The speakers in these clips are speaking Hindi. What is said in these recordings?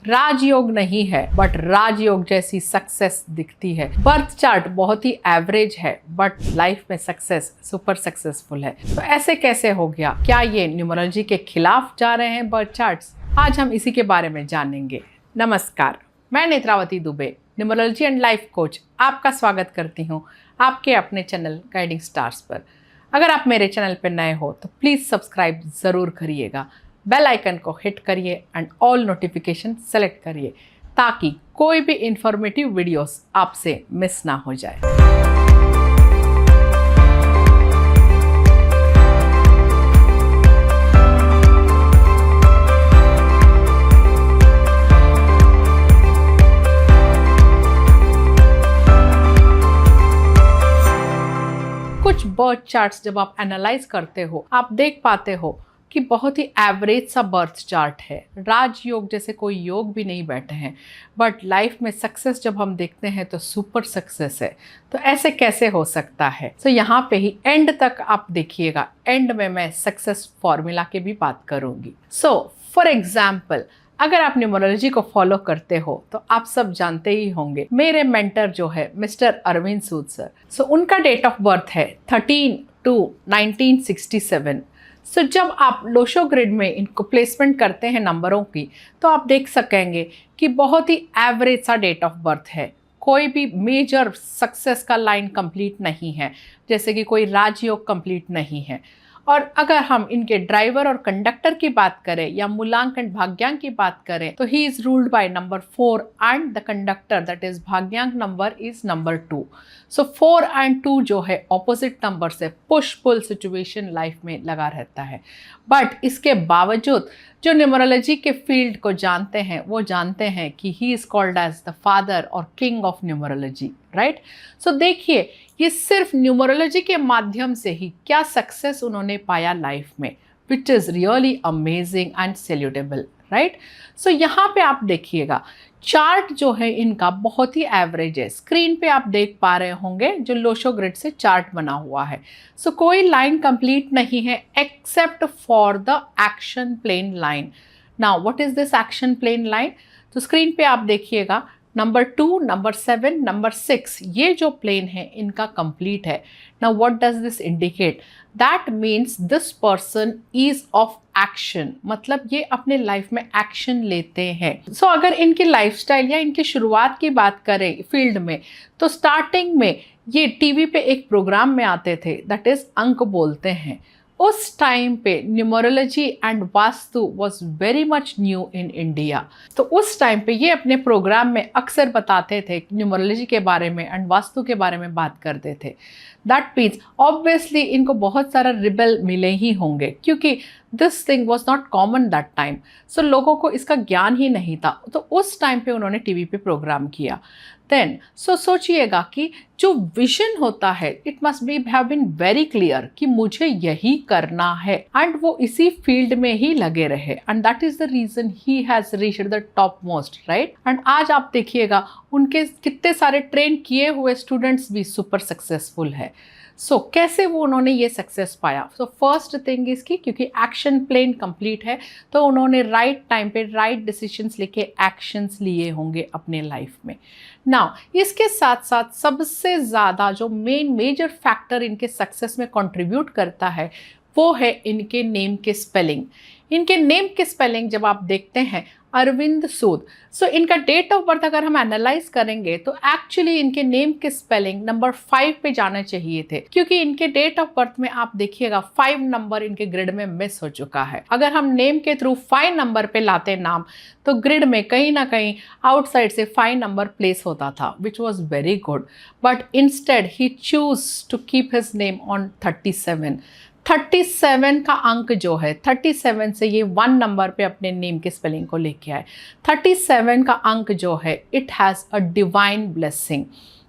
राजयोग नहीं है बट राजयोग जैसी सक्सेस दिखती है। बर्थ चार्ट बहुत ही एवरेज है बट लाइफ में सक्सेस सुपर सक्सेसफुल है। तो ऐसे कैसे हो गया? क्या ये न्यूमरोलॉजी के खिलाफ जा रहे हैं बर्थ चार्ट्स? आज हम इसी के बारे में जानेंगे। नमस्कार, मैं Netravati Dubey, numerology and life coach, आपका स्वागत करती हूँ आपके अपने चैनल गाइडिंग स्टार्स पर। अगर आप मेरे चैनल पर नए हो तो प्लीज़ सब्सक्राइब ज़रूर करिएगा, बेल आइकन को हिट करिए एंड ऑल नोटिफिकेशन सेलेक्ट करिए ताकि कोई भी इंफॉर्मेटिव वीडियोस आपसे मिस ना हो जाए। कुछ बर्थ चार्ट्स जब आप एनालाइज करते हो, आप देख पाते हो कि बहुत ही एवरेज सा बर्थ चार्ट है। राजयोग जैसे कोई योग भी नहीं बैठे हैं बट लाइफ में सक्सेस जब हम देखते हैं तो सुपर सक्सेस है। तो ऐसे कैसे हो सकता है? तो यहाँ पे ही एंड तक आप देखिएगा, एंड में मैं सक्सेस फॉर्मूला की भी बात करूँगी। सो फॉर एग्जाम्पल, अगर आप न्यूमरोलॉजी को फॉलो करते हो तो आप सब जानते ही होंगे, मेरे मेंटर जो है मिस्टर अरविंद सूद सर, सो उनका डेट ऑफ बर्थ है 13/2/1967। सो जब आप लोशो ग्रिड में इनको प्लेसमेंट करते हैं नंबरों की, तो आप देख सकेंगे कि बहुत ही एवरेज सा डेट ऑफ बर्थ है। कोई भी मेजर सक्सेस का लाइन कंप्लीट नहीं है, जैसे कि कोई राजयोग कंप्लीट नहीं है। और अगर हम इनके ड्राइवर और कंडक्टर की बात करें या मूलांक एंड भाग्यांक की बात करें तो he is ruled by number 4 and the conductor that is भाग्यांक number is number 2। So 4 and 2 जो है ऑपोजिट नंबर से पुश पुल सिचुएशन लाइफ में लगा रहता है। बट इसके बावजूद जो न्यूमरोलॉजी के फील्ड को जानते हैं वो जानते हैं कि he is called as the father और king of numerology, right? So देखिए, ये सिर्फ न्यूमरोलॉजी के माध्यम से ही क्या सक्सेस उन्होंने पाया लाइफ में, which is really amazing and salutable, right? So यहाँ पे आप देखिएगा, चार्ट जो है इनका बहुत ही एवरेज है। स्क्रीन पे आप देख पा रहे होंगे जो लोशो ग्रिड से चार्ट बना हुआ है। सो कोई लाइन कंप्लीट नहीं है except for the action plane line. Now what is this action plane line? तो स्क्रीन पे आप देखिएगा, नंबर 2, नंबर 7, नंबर 6, ये जो प्लेन है इनका कंप्लीट है। Now what does this indicate? That means this person is of action, मतलब ये अपने लाइफ में एक्शन लेते हैं। सो अगर इनकी लाइफस्टाइल या इनकी शुरुआत की बात करें फील्ड में, तो स्टार्टिंग में ये टीवी पे एक प्रोग्राम में आते थे, दैट इज अंक बोलते हैं। उस टाइम पे numerology and vastu was very much new in India. तो उस टाइम पे ये अपने प्रोग्राम में अक्सर बताते थे, न्यूमरोलॉजी के बारे में एंड वास्तु के बारे में बात करते थे। दैट मीन्स ऑब्वियसली इनको बहुत सारा रिबल मिले ही होंगे क्योंकि this thing was not common that time. So लोगों को इसका ज्ञान ही नहीं था, तो उस टाइम पे उन्होंने टीवी पे प्रोग्राम किया। देन सोचिएगा कि जो विजन होता है it must be have been very clear कि मुझे यही करना है एंड वो इसी फील्ड में ही लगे रहे and that is the reason he has reached the top most, right? And आज आप देखिएगा उनके कितने सारे ट्रेन किए हुए स्टूडेंट्स भी सुपर सक्सेसफुल है। सो कैसे वो उन्होंने ये सक्सेस पाया? सो फर्स्ट थिंग इसकी, क्योंकि एक्शन प्लेन कंप्लीट है तो उन्होंने राइट टाइम पे राइट डिसीजंस लेके एक्शंस लिए होंगे अपने लाइफ में। नाउ इसके साथ साथ सबसे ज़्यादा जो मेजर फैक्टर इनके सक्सेस में कंट्रीब्यूट करता है वो है इनके नेम के स्पेलिंग। इनके नेम के स्पेलिंग जब आप देखते हैं अरविंद सूद, सो इनका डेट ऑफ बर्थ अगर हम एनालाइज करेंगे तो एक्चुअली इनके नेम के स्पेलिंग नंबर 5 पे जाने चाहिए थे, क्योंकि इनके डेट ऑफ बर्थ में आप देखिएगा 5 नंबर इनके ग्रिड में मिस हो चुका है। अगर हम नेम के थ्रू 5 नंबर पे लाते नाम तो ग्रिड में कहीं ना कहीं आउटसाइड से 5 नंबर प्लेस होता था, which was very good, but instead he choose to keep his name on 37। 37 का अंक जो है, 37 से ये 1 नंबर पे अपने नेम के स्पेलिंग को लेके आए। 37 का अंक जो है it has a divine blessing.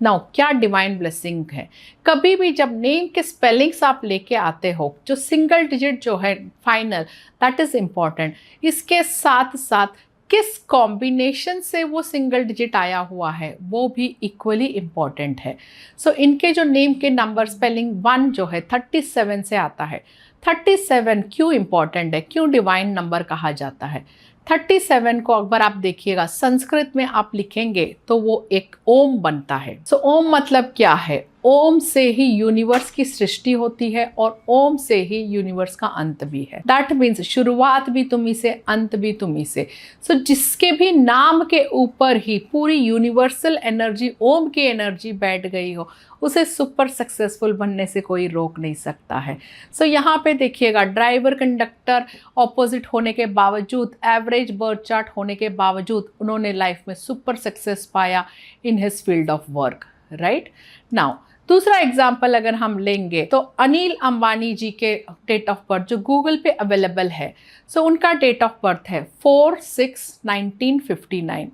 Now क्या डिवाइन ब्लेसिंग है? कभी भी जब नेम के स्पेलिंग्स आप लेके आते हो, जो सिंगल डिजिट जो है फाइनल, दैट इज़ इम्पॉर्टेंट। इसके साथ साथ किस कॉम्बिनेशन से वो सिंगल डिजिट आया हुआ है वो भी इक्वली इम्पॉर्टेंट है। सो इनके जो नेम के नंबर स्पेलिंग 1 जो है 37 से आता है। 37 क्यों इम्पॉर्टेंट है, क्यों डिवाइन नंबर कहा जाता है? 37 को अगर आप देखिएगा संस्कृत में आप लिखेंगे तो वो एक ओम बनता है। सो ओम मतलब क्या है? ओम से ही यूनिवर्स की सृष्टि होती है और ओम से ही यूनिवर्स का अंत भी है। दैट मीन्स शुरुआत भी तुम्ही से, अंत भी तुम्ही से। सो जिसके भी नाम के ऊपर ही पूरी यूनिवर्सल एनर्जी, ओम की एनर्जी बैठ गई हो, उसे सुपर सक्सेसफुल बनने से कोई रोक नहीं सकता है। सो यहाँ पे देखिएगा ड्राइवर कंडक्टर ऑपोजिट होने के बावजूद, एवरेज बर्थ चार्ट होने के बावजूद उन्होंने लाइफ में सुपर सक्सेस पाया in his field of work, right. Now दूसरा एग्जाम्पल अगर हम लेंगे तो अनिल अंबानी जी के डेट ऑफ बर्थ जो गूगल पे अवेलेबल है, सो उनका डेट ऑफ बर्थ है 4/6/1959।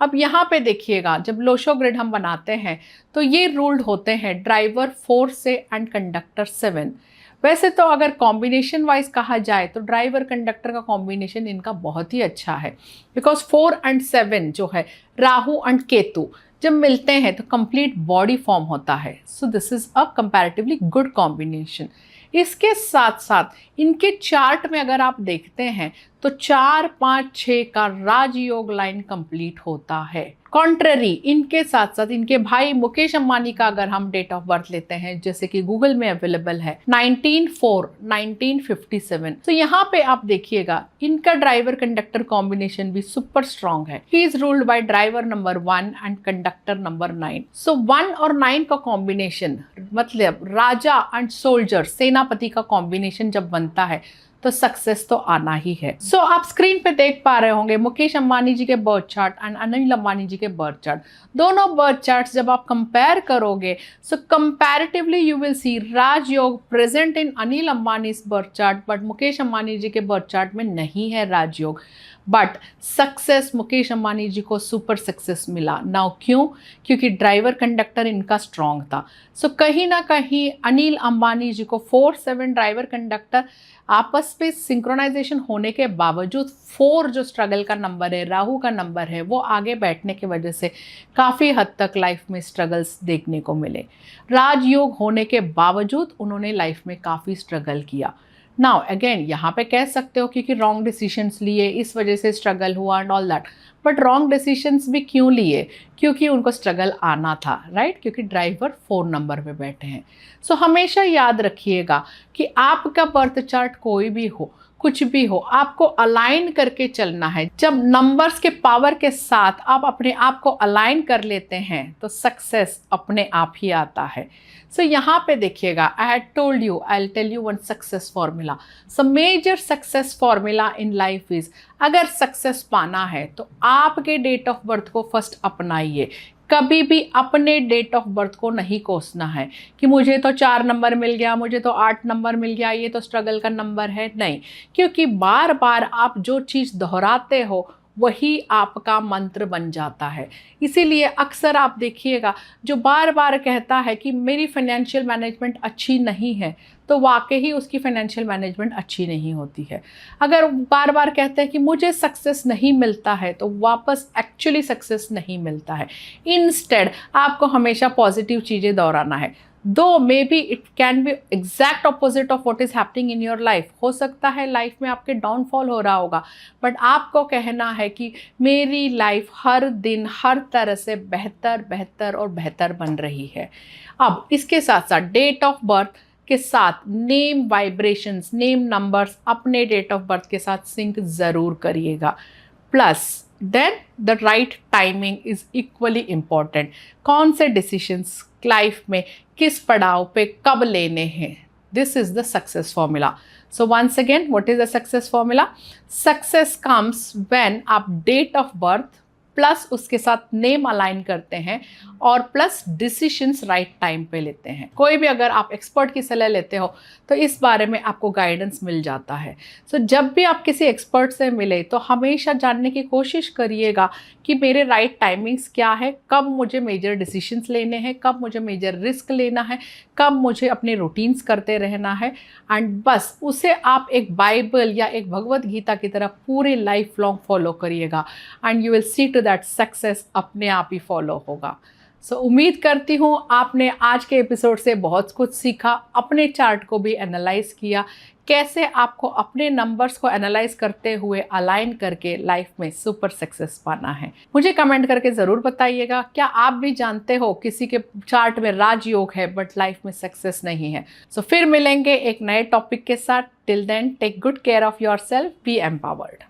अब यहाँ पे देखिएगा जब लोशो ग्रिड हम बनाते हैं तो ये रूल्ड होते हैं ड्राइवर 4 से एंड कंडक्टर 7। वैसे तो अगर कॉम्बिनेशन वाइज कहा जाए तो ड्राइवर कंडक्टर का कॉम्बिनेशन इनका बहुत ही अच्छा है, बिकॉज 4 एंड 7 जो है राहु एंड केतु जब मिलते हैं तो कंप्लीट बॉडी फॉर्म होता है। So this is a comparatively good combination. इसके साथ साथ इनके चार्ट में अगर आप देखते हैं तो 4, 5, 6 का राजयोग लाइन कंप्लीट होता है। कॉन्ट्ररी इनके साथ साथ इनके भाई मुकेश अंबानी का अगर हम डेट ऑफ बर्थ लेते हैं जैसे कि गूगल में अवेलेबल है 19/4/1957। तो यहाँ पे आप देखिएगा इनका ड्राइवर कंडक्टर कॉम्बिनेशन भी सुपर स्ट्रॉन्ग है। ही is ruled bye driver number 1 and conductor number 9। सो 1 और 9 का कॉम्बिनेशन मतलब राजा एंड सोल्जर, सेनापति का कॉम्बिनेशन जब बनता है तो सक्सेस तो आना ही है। सो आप स्क्रीन पे देख पा रहे होंगे मुकेश अंबानी जी के birth chart and Anil Ambani ji के बर्थ चार्ट। दोनों बर्थ चार्ट्स जब आप कंपेयर करोगे so comparatively you will see rajyog present in Anil Ambani's birth chart, but Mukesh Ambani ji के बर्थ चार्ट में नहीं है राजयोग। बट सक्सेस मुकेश अंबानी जी को सुपर सक्सेस मिला। नाउ क्यों? क्योंकि ड्राइवर कंडक्टर इनका स्ट्रॉन्ग था। सो कहीं ना कहीं अनिल अंबानी जी को 4-7 ड्राइवर कंडक्टर आपस में सिंक्रोनाइजेशन होने के बावजूद 4 जो स्ट्रगल का नंबर है, राहु का नंबर है, वो आगे बैठने की वजह से काफ़ी हद तक लाइफ में स्ट्रगल्स देखने को मिले। राजयोग होने के बावजूद उन्होंने लाइफ में काफ़ी स्ट्रगल किया। नाउ अगेन यहाँ पे कह सकते हो क्योंकि रॉन्ग डिसीजंस लिए इस वजह से स्ट्रगल हुआ and all that, but wrong decisions भी क्यों लिए? क्योंकि उनको स्ट्रगल आना था, राइट? क्योंकि ड्राइवर 4 नंबर पे बैठे हैं। सो हमेशा याद रखिएगा कि आपका बर्थ चार्ट कोई भी हो, कुछ भी हो, आपको अलाइन करके चलना है। जब नंबर्स के पावर के साथ आप अपने आप को अलाइन कर लेते हैं तो सक्सेस अपने आप ही आता है। सो यहाँ पे देखिएगा, I had told you, I will tell you one success formula. So major success formula in life is, अगर सक्सेस पाना है तो आपके डेट ऑफ बर्थ को फर्स्ट अपनाइए। कभी भी अपने डेट ऑफ बर्थ को नहीं कोसना है कि मुझे तो 4 नंबर मिल गया, मुझे तो 8 नंबर मिल गया, ये तो स्ट्रगल का नंबर है। नहीं, क्योंकि बार बार आप जो चीज़ दोहराते हो वही आपका मंत्र बन जाता है। इसीलिए अक्सर आप देखिएगा जो बार बार कहता है कि मेरी फाइनेंशियल मैनेजमेंट अच्छी नहीं है, तो वाकई ही उसकी फाइनेंशियल मैनेजमेंट अच्छी नहीं होती है। अगर बार बार कहते हैं कि मुझे सक्सेस नहीं मिलता है, तो वापस एक्चुअली सक्सेस नहीं मिलता है। इंस्टेड आपको हमेशा पॉजिटिव चीज़ें दोहराना है। दो may be it can be exact opposite of what is happening in your life. हो सकता है लाइफ में आपके डाउनफॉल हो रहा होगा, बट आपको कहना है कि मेरी लाइफ हर दिन हर तरह से बेहतर बेहतर और बेहतर बन रही है। अब इसके साथ साथ डेट ऑफ बर्थ के साथ नेम वाइब्रेशंस, नेम नंबर्स अपने डेट ऑफ बर्थ के साथ सिंक ज़रूर करिएगा। Plus then the right timing is equally important. कौन से डिसीशंस लाइफ में किस पड़ाव पे कब लेने हैं, this is the success formula. So once again, what is the success formula? Success comes when आप डेट ऑफ बर्थ प्लस उसके साथ नेम अलाइन करते हैं और प्लस डिसीशंस राइट टाइम पे लेते हैं। कोई भी अगर आप एक्सपर्ट की सलाह लेते हो तो इस बारे में आपको गाइडेंस मिल जाता है। सो जब भी आप किसी एक्सपर्ट से मिले तो हमेशा जानने की कोशिश करिएगा कि मेरे राइट टाइमिंग्स क्या है, कब मुझे मेजर डिसीशंस लेने हैं, कब मुझे मेजर रिस्क लेना है, कब मुझे अपने रूटीन्स करते रहना है। एंड बस उसे आप एक बाइबल या एक भगवत गीता की तरह पूरे लाइफ लॉन्ग फॉलो करिएगा and you will see to that success अपने आप ही फॉलो होगा। सो उम्मीद करती हूँ आपने आज के एपिसोड से बहुत कुछ सीखा, अपने चार्ट को भी एनालाइज किया, कैसे आपको अपने नंबर्स को एनालाइज करते हुए अलाइन करके लाइफ में सुपर सक्सेस पाना है। मुझे कमेंट करके ज़रूर बताइएगा, क्या आप भी जानते हो किसी के चार्ट में राजयोग है बट लाइफ में सक्सेस नहीं है। सो फिर मिलेंगे एक नए टॉपिक के साथ। Till then take good care of yourself, be empowered.